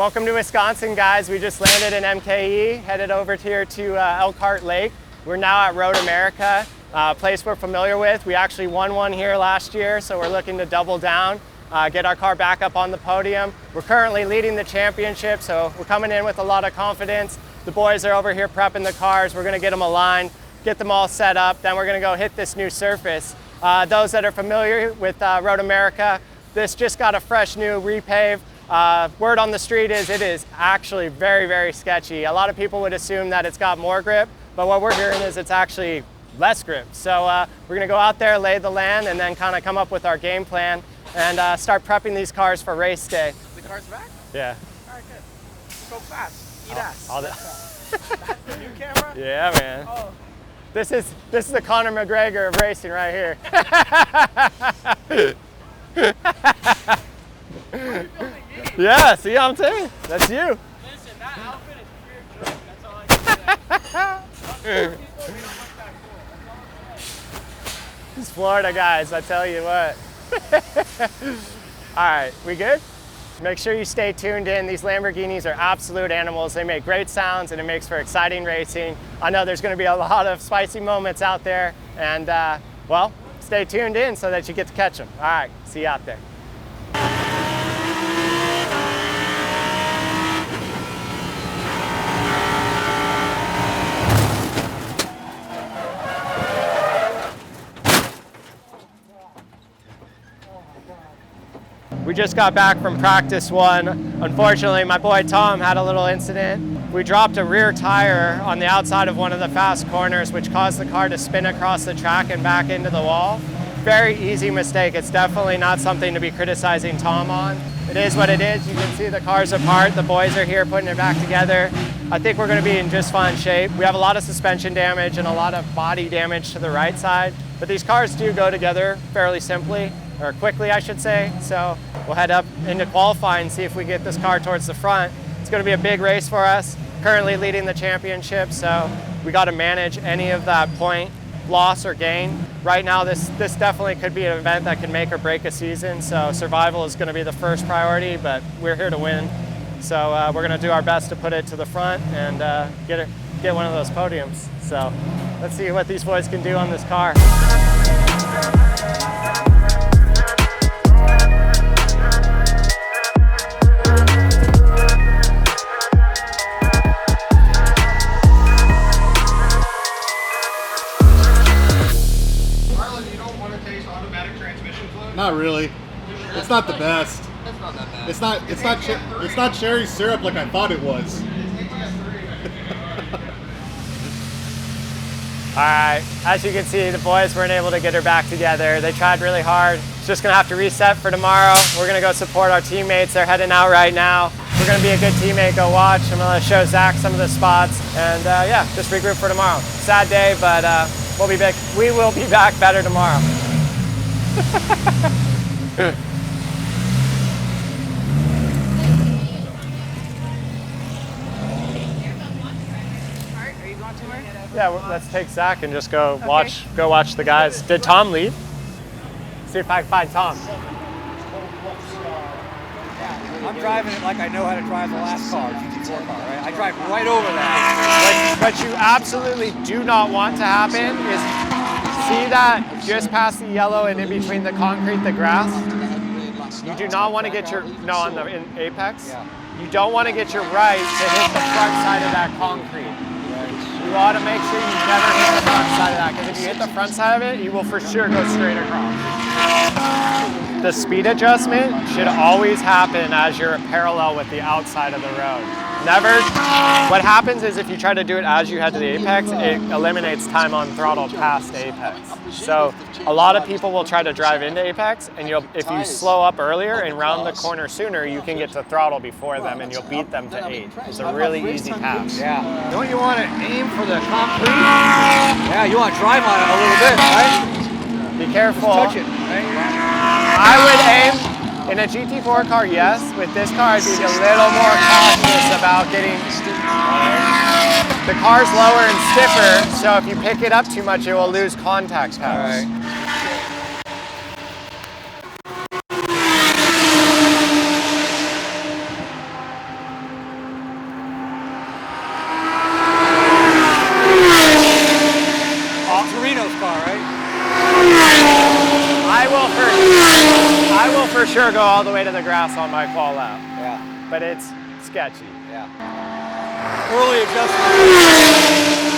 Welcome to Wisconsin, guys. We just landed in MKE, headed over here to Elkhart Lake. We're now at Road America, a place we're familiar with. We actually won one here last year, so we're looking to double down, get our car back up on the podium. We're currently leading the championship, so we're coming in with a lot of confidence. The boys are over here prepping the cars. We're gonna get them aligned, get them all set up, then we're gonna go hit this new surface. Those that are familiar with Road America, this just got a fresh new repave. Word on the street is it is actually very, very sketchy. A lot of people would assume that it's got more grip, but what we're hearing is it's actually less grip. So we're gonna go out there, lay the land, and then kind of come up with our game plan and start prepping these cars for race day. The car's back? Yeah. All right, good. Go fast. Eat ass. That's the new camera? Yeah, man. Oh. This is the Conor McGregor of racing right here. Yeah, see what I'm saying? That's you. Listen, that outfit is pure joke. That's all I can say. These Florida guys, I tell you what. All right, we good? Make sure you stay tuned in. These Lamborghinis are absolute animals. They make great sounds and it makes for exciting racing. I know there's gonna be a lot of spicy moments out there and well, stay tuned in so that you get to catch them. All right, see you out there. We just got back from practice one. Unfortunately, my boy Tom had a little incident. We dropped a rear tire on the outside of one of the fast corners, which caused the car to spin across the track and back into the wall. Very easy mistake. It's definitely not something to be criticizing Tom on. It is what it is. You can see the cars apart. The boys are here putting it back together. I think we're going to be in just fine shape. We have a lot of suspension damage and a lot of body damage to the right side, but these cars do go together fairly simply, or quickly I should say. So we'll head up into qualifying and see if we get this car towards the front. It's going to be a big race for us, currently leading the championship, so we got to manage any of that point loss or gain. Right now this definitely could be an event that can make or break a season, so survival is going to be the first priority, but we're here to win. So we're going to do our best to put it to the front and get one of those podiums. So let's see what these boys can do on this car. Not really. It's not the best. It's not that bad. It's not cherry syrup like I thought it was. All right, as you can see, the boys weren't able to get her back together. They tried really hard. It's just gonna have to reset for tomorrow. We're gonna go support our teammates. They're heading out right now. We're gonna be a good teammate, go watch. I'm gonna show Zach some of the spots and yeah, just regroup for tomorrow. Sad day, but we'll be back. We will be back better tomorrow. Yeah, let's take Zach and just go watch the guys. Did Tom leave? See if I can find Tom. I'm driving it like I know how to drive the last car, GT4 car, right? I drive right over that. What you absolutely do not want to happen is see that just past the yellow and in between the concrete, the grass. You do not want to get your, in apex. Yeah. You don't want to get your right to hit the front side of that concrete. You ought to make sure you never hit the front side of that, because if you hit the front side of it, you will for sure go straight across. The speed adjustment should always happen as you're parallel with the outside of the road. Never, what happens is if you try to do it as you head to the apex, it eliminates time on throttle past apex. So a lot of people will try to drive into apex, and if you slow up earlier and round the corner sooner, you can get to throttle before them and you'll beat them to 8. It's a really easy task. Yeah. Don't you want to aim for the concrete? Yeah, you want to drive on it a little bit, right? Be careful. Just touch it, right? I would aim in a GT4 car, yes. With this car, I'd be a little more cautious about getting. The car's lower and stiffer, so if you pick it up too much, it will lose contact power. All right. sure go all the way to the grass on my qual lap. Yeah. But it's sketchy. Yeah. Early adjustment.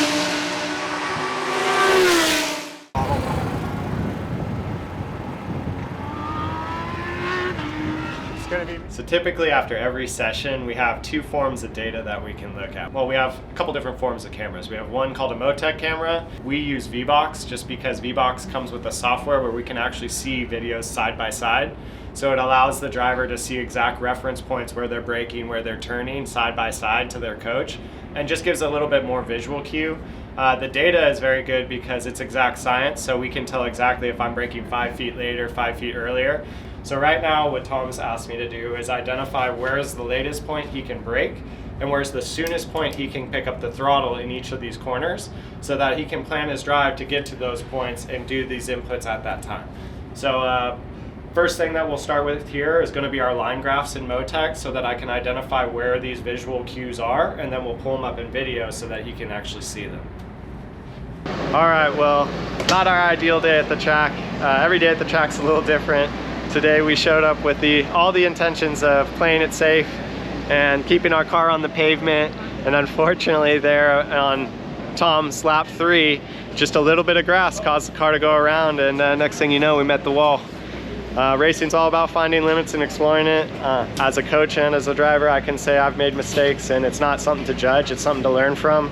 So typically after every session, we have two forms of data that we can look at. Well, we have a couple different forms of cameras. We have one called a Motec camera. We use VBox just because VBox comes with a software where we can actually see videos side by side. So it allows the driver to see exact reference points where they're braking, where they're turning side by side to their coach, and just gives a little bit more visual cue. The data is very good because it's exact science, so we can tell exactly if I'm braking 5 feet later, 5 feet earlier. So right now what Tom's asked me to do is identify where's the latest point he can brake and where's the soonest point he can pick up the throttle in each of these corners so that he can plan his drive to get to those points and do these inputs at that time. So first thing that we'll start with here is going to be our line graphs in Motec so that I can identify where these visual cues are, and then we'll pull them up in video so that he can actually see them. All right, well, not our ideal day at the track. Every day at the track's a little different. Today we showed up with all the intentions of playing it safe and keeping our car on the pavement, and unfortunately there on Tom's lap 3, just a little bit of grass caused the car to go around, and next thing you know, we met the wall. Racing's all about finding limits and exploring it. As a coach and as a driver, I can say I've made mistakes, and it's not something to judge, it's something to learn from.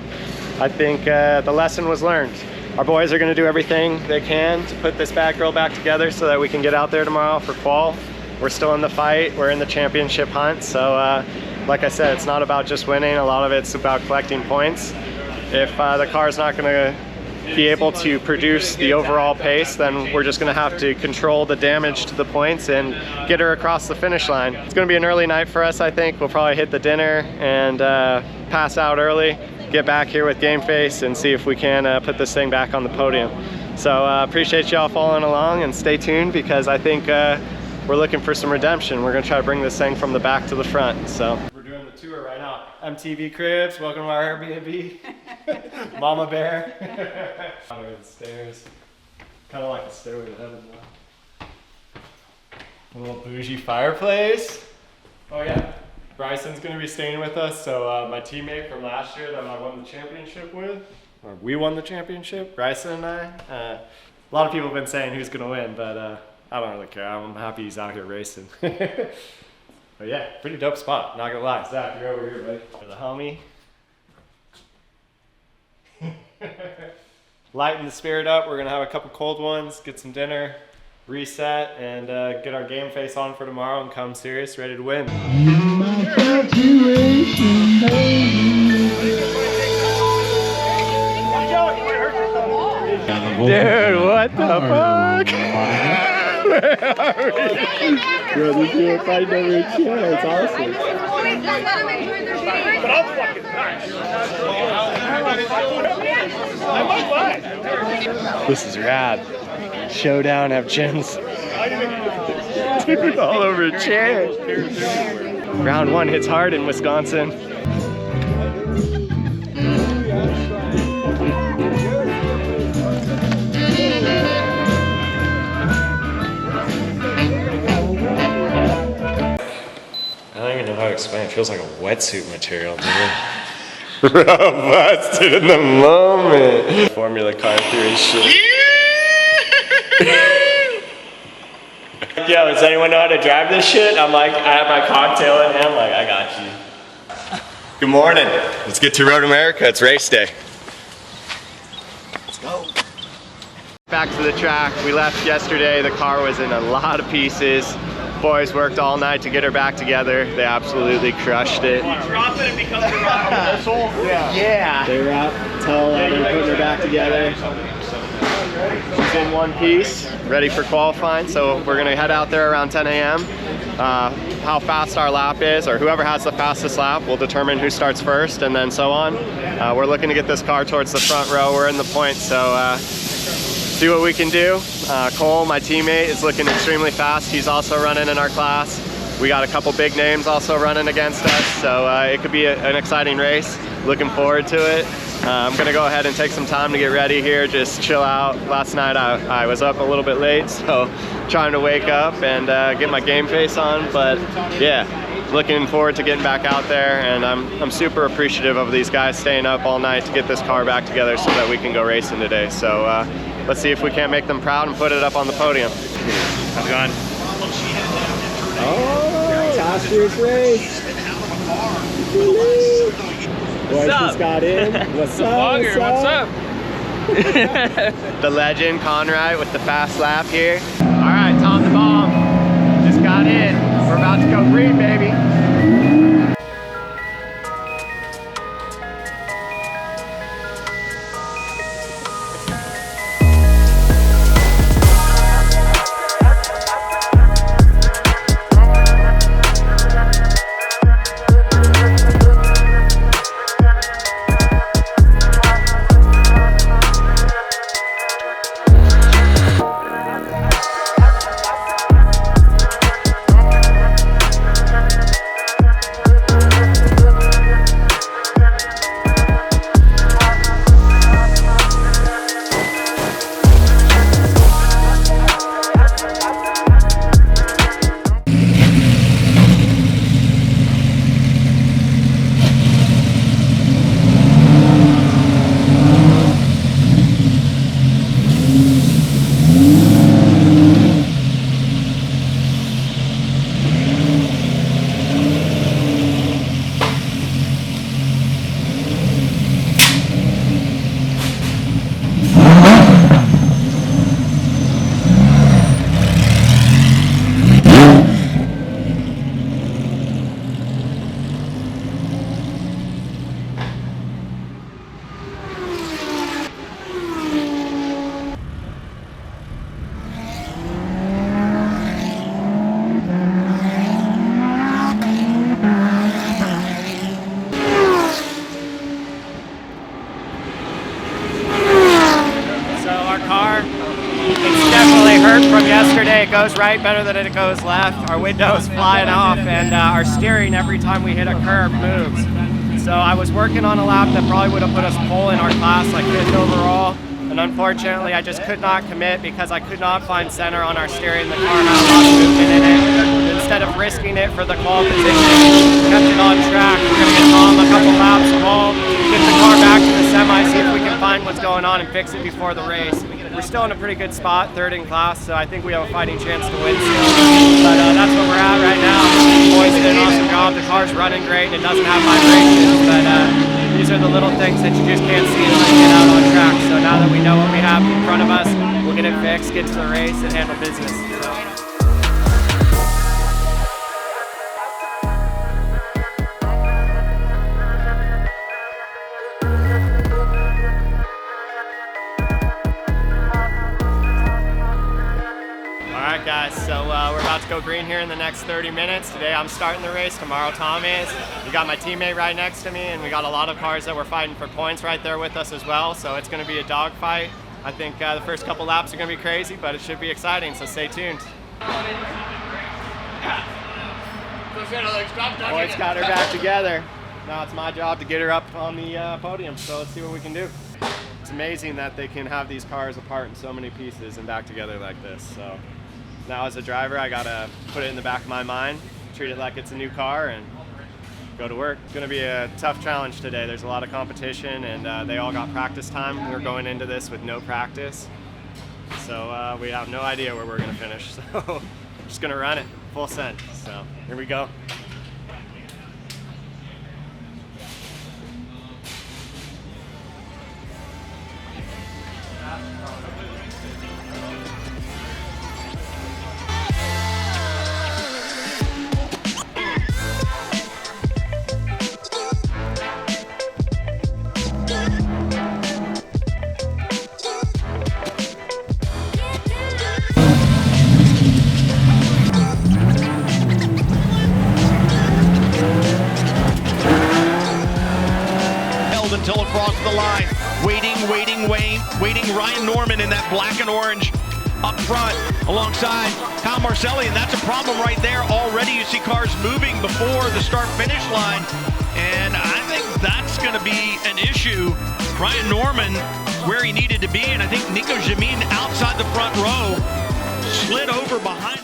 I think the lesson was learned. Our boys are going to do everything they can to put this bad girl back together so that we can get out there tomorrow for qual. We're still in the fight, we're in the championship hunt, so like I said, it's not about just winning, a lot of it's about collecting points. If the car's not going to be able to produce the overall pace, then we're just going to have to control the damage to the points and get her across the finish line. It's going to be an early night for us, I think. We'll probably hit the dinner and pass out early, get back here with game face and see if we can put this thing back on the podium. So appreciate y'all following along, and stay tuned because I think we're looking for some redemption. We're going to try to bring this thing from the back to the front. So we're doing the tour right now. MTV Cribs, welcome to our Airbnb. Mama Bear. Under the stairs. Kind of like a stairway to heaven now. A little bougie fireplace. Oh yeah, Bryson's gonna be staying with us. So my teammate from last year that I won the championship with, or we won the championship, Bryson and I. A lot of people have been saying who's gonna win, but I don't really care. I'm happy he's out here racing. But yeah, pretty dope spot, not gonna lie. Zach, you're over here, buddy. For the homie. Lighten the spirit up. We're gonna have a couple cold ones, get some dinner, reset, and get our game face on for tomorrow and come serious, ready to win. Dude, what the fuck? Bro, this dude fighting over a chair. It's awesome. But I'm fucking nice. This is rad. Showdown of gyms. Dude, all over a chair. Round 1 hits hard in Wisconsin. I don't even know how to explain. It feels like a wetsuit material, dude. Busted in the moment. Formula car theory shit. Yo, does anyone know how to drive this shit? I'm like, I have my cocktail in hand, like, I got you. Good morning. Let's get to Road America. It's race day. Let's go. Back to the track. We left yesterday. The car was in a lot of pieces. Boys worked all night to get her back together. They absolutely crushed it. Drop it and become the missile. Yeah. They were out until they were putting her back together. She's in one piece, ready for qualifying. So we're gonna head out there around 10 a.m. How fast our lap is, or whoever has the fastest lap will determine who starts first, and then so on. We're looking to get this car towards the front row. We're in the point, so see what we can do. Cole, my teammate, is looking extremely fast. He's also running in our class. We got a couple big names also running against us, so it could be an exciting race. Looking forward to it. I'm gonna go ahead and take some time to get ready here, just chill out. Last night I was up a little bit late, so trying to wake up and get my game face on. But yeah, looking forward to getting back out there, and I'm super appreciative of these guys staying up all night to get this car back together so that we can go racing today. So let's see if we can't make them proud and put it up on the podium. How's it going? Oh, last year's race. Boys just got in. What's up? What's up? The legend Conrad with the fast lap here. All right, Tom the Bomb just got in. We're about to go green, baby. From yesterday, it goes right better than it goes left. Our window's flying off, and our steering every time we hit a curve moves. So I was working on a lap that probably would have put us pole in our class, like 5th overall, and unfortunately I just could not commit because I could not find center on our steering. The car had a lot of movement in it. Instead of risking it for the qual position, kept it on track. We're going to get Tom a couple laps, qual, get the car back to the semi, see if we can find what's going on and fix it before the race. We're still in a pretty good spot, 3rd in class, so I think we have a fighting chance to win still. But that's what we're at right now. The boys did an awesome job. The car's running great, and it doesn't have vibrations, but these are the little things that you just can't see unless you get out on track. So now that we know what we have in front of us, we'll get it fixed, get to the race, and handle business. So. Alright guys, so we're about to go green here in the next 30 minutes. Today I'm starting the race, tomorrow Tom is. We got my teammate right next to me, and we got a lot of cars that we're fighting for points right there with us as well, so it's going to be a dogfight. I think the first couple laps are going to be crazy, but it should be exciting, so stay tuned. Boyd's got her back together. Now it's my job to get her up on the podium, so let's see what we can do. It's amazing that they can have these cars apart in so many pieces and back together like this. So now as a driver, I gotta put it in the back of my mind, treat it like it's a new car, and go to work. It's gonna be a tough challenge today. There's a lot of competition, and they all got practice time. We're going into this with no practice, so we have no idea where we're gonna finish. So I'm just gonna run it full send. So here we go. Until it crossed the line. Waiting Ryan Norman in that black and orange up front alongside Kyle Marcelli, and that's a problem right there. Already you see cars moving before the start-finish line, and I think that's going to be an issue. Ryan Norman where he needed to be, and I think Nico Jamin outside the front row slid over behind.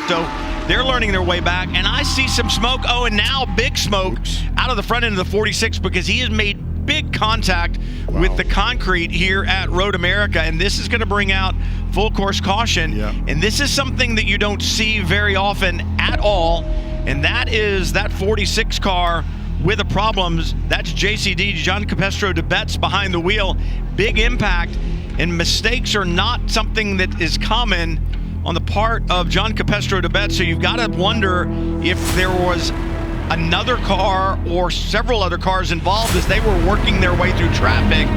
So they're learning their way back, and I see some smoke. Oh, and now big smoke out of the front end of the 46 because he has made big contact with the concrete here at Road America, and this is going to bring out full course caution. And this is something that you don't see very often at all, and that is that 46 car with the problems. That's JCD, John Capestro de Betz, behind the wheel. Big impact, and mistakes are not something that is common on the part of John Capestro de Betz. So you've got to wonder if there was another car or several other cars involved as they were working their way through traffic.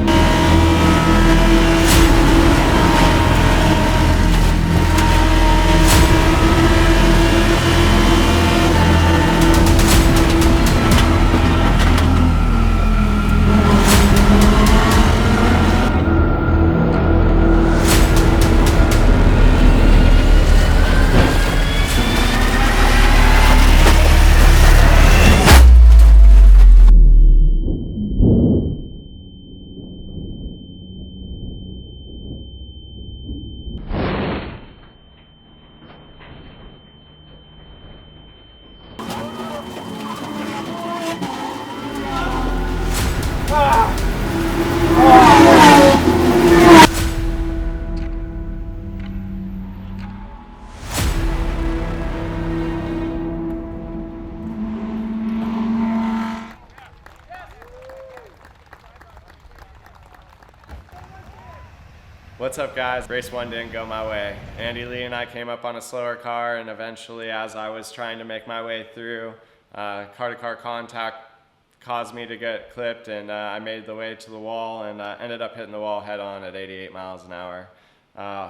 What's up, guys? Race 1 didn't go my way. Andy Lee and I came up on a slower car, and eventually, as I was trying to make my way through, car-to-car contact caused me to get clipped, and I made the way to the wall and ended up hitting the wall head-on at 88 miles an hour.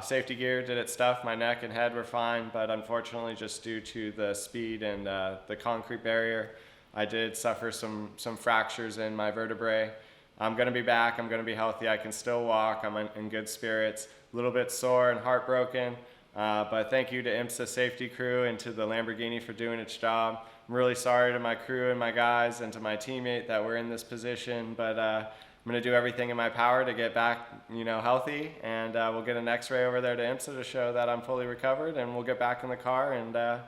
Safety gear did its stuff. My neck and head were fine, but unfortunately, just due to the speed and the concrete barrier, I did suffer some fractures in my vertebrae. I'm going to be back. I'm going to be healthy. I can still walk. I'm in good spirits. A little bit sore and heartbroken, but thank you to IMSA safety crew and to the Lamborghini for doing its job. I'm really sorry to my crew and my guys and to my teammate that we're in this position, but I'm going to do everything in my power to get back, healthy, and we'll get an X-ray over there to IMSA to show that I'm fully recovered, and we'll get back in the car and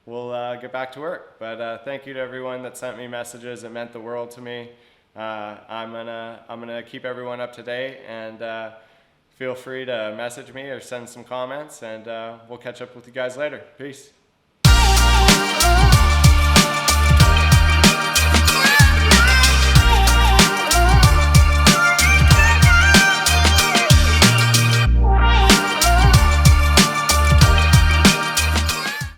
we'll get back to work. But thank you to everyone that sent me messages. It meant the world to me. I'm gonna keep everyone up to date, and feel free to message me or send some comments, and we'll catch up with you guys later. Peace.